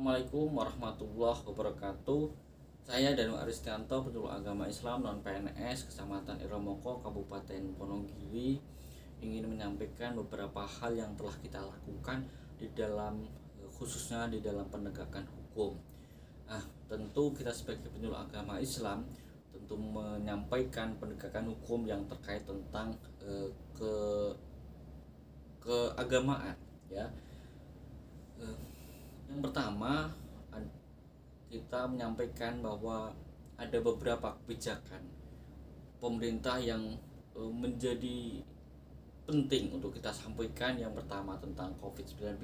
Assalamualaikum warahmatullahi wabarakatuh. Saya Danu Aristianto, penyuluh agama Islam non PNS Kecamatan Iromoko, Kabupaten Wonogiri, ingin menyampaikan beberapa hal yang telah kita lakukan di dalam khususnya di dalam penegakan hukum. Tentu kita sebagai penyuluh agama Islam tentu menyampaikan penegakan hukum yang terkait tentang keagamaan, ya. Yang pertama, kita menyampaikan bahwa ada beberapa kebijakan pemerintah yang menjadi penting untuk kita sampaikan. Yang pertama tentang COVID-19,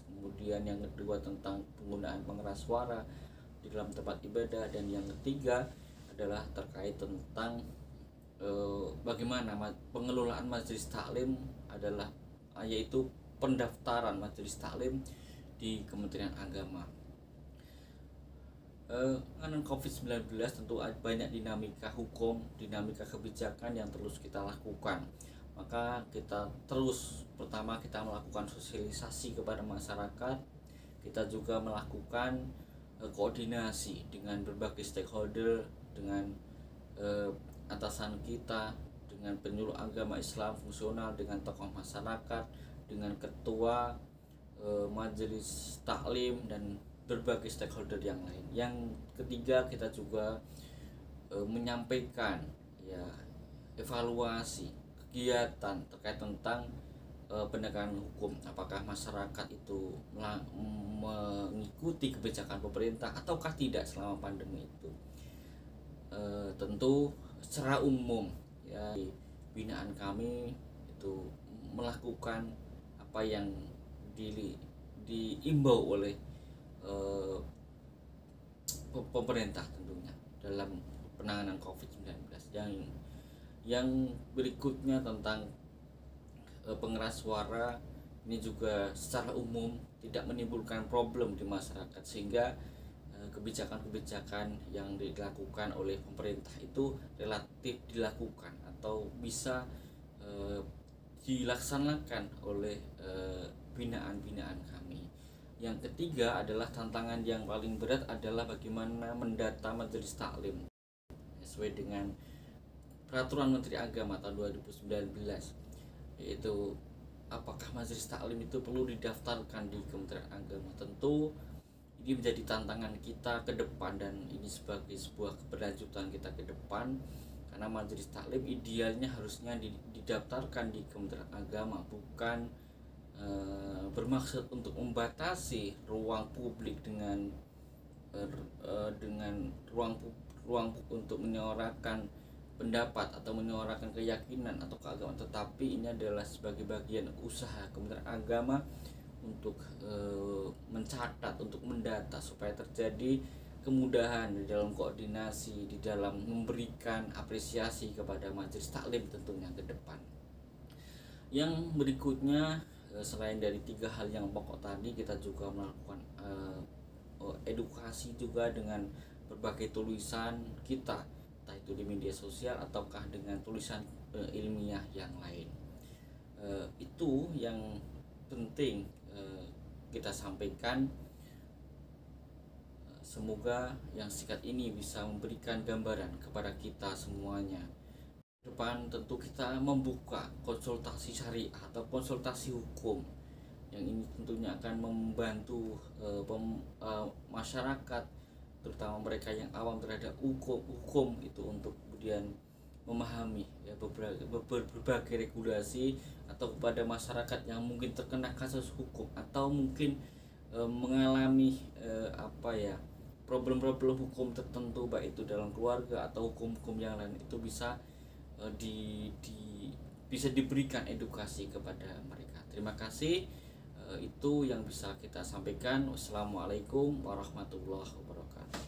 kemudian yang kedua tentang penggunaan pengeras suara di dalam tempat ibadah, dan yang ketiga adalah terkait tentang bagaimana pengelolaan majelis taklim adalah yaitu pendaftaran majelis taklim di Kementerian Agama. Mengenai COVID-19 tentu banyak dinamika hukum, dinamika kebijakan yang terus kita lakukan. Maka kita terus, pertama kita melakukan sosialisasi kepada masyarakat. Kita juga melakukan koordinasi dengan berbagai stakeholder, dengan atasan kita, dengan penyuluh agama Islam fungsional, dengan tokoh masyarakat, dengan ketua majelis taklim, dan berbagai stakeholder yang lain. Yang ketiga, kita juga menyampaikan evaluasi kegiatan terkait tentang penegakan hukum, apakah masyarakat itu mengikuti kebijakan pemerintah ataukah tidak selama pandemi itu. Tentu secara umum binaan kami itu melakukan apa yang diimbau oleh pemerintah tentunya dalam penanganan COVID-19. Yang berikutnya tentang pengeras suara, ini juga secara umum tidak menimbulkan problem di masyarakat, sehingga kebijakan-kebijakan yang dilakukan oleh pemerintah itu relatif dilakukan atau bisa dilaksanakan oleh binaan-binaan kami. Yang ketiga adalah tantangan yang paling berat adalah bagaimana mendata majelis taklim sesuai dengan peraturan Menteri Agama tahun 2019, yaitu apakah majelis taklim itu perlu didaftarkan di Kementerian Agama. Tentu ini menjadi tantangan kita ke depan, dan ini sebagai sebuah keberlanjutan kita ke depan, karena majelis taklim idealnya harusnya didaftarkan di Kementerian Agama, bukan bermaksud untuk membatasi ruang publik dengan ruang untuk menyuarakan pendapat atau menyuarakan keyakinan atau keagamaan, tetapi ini adalah sebagai bagian usaha Kementerian Agama untuk mencatat, untuk mendata, supaya terjadi kemudahan di dalam koordinasi, di dalam memberikan apresiasi kepada majelis taklim tentunya ke depan. Yang berikutnya, selain dari tiga hal yang pokok tadi, kita juga melakukan edukasi juga dengan berbagai tulisan kita, entah itu di media sosial ataukah dengan tulisan ilmiah yang lain. Itu yang penting kita sampaikan. Semoga yang singkat ini bisa memberikan gambaran kepada kita semuanya. Depan tentu kita membuka konsultasi syariah atau konsultasi hukum, yang ini tentunya akan membantu masyarakat, terutama mereka yang awam terhadap hukum itu, untuk kemudian memahami berbagai regulasi, atau kepada masyarakat yang mungkin terkena kasus hukum atau mungkin mengalami problem-problem hukum tertentu, baik itu dalam keluarga atau hukum-hukum yang lain, itu bisa bisa diberikan edukasi kepada mereka. Terima kasih. Itu yang bisa kita sampaikan. Wassalamualaikum warahmatullahi wabarakatuh.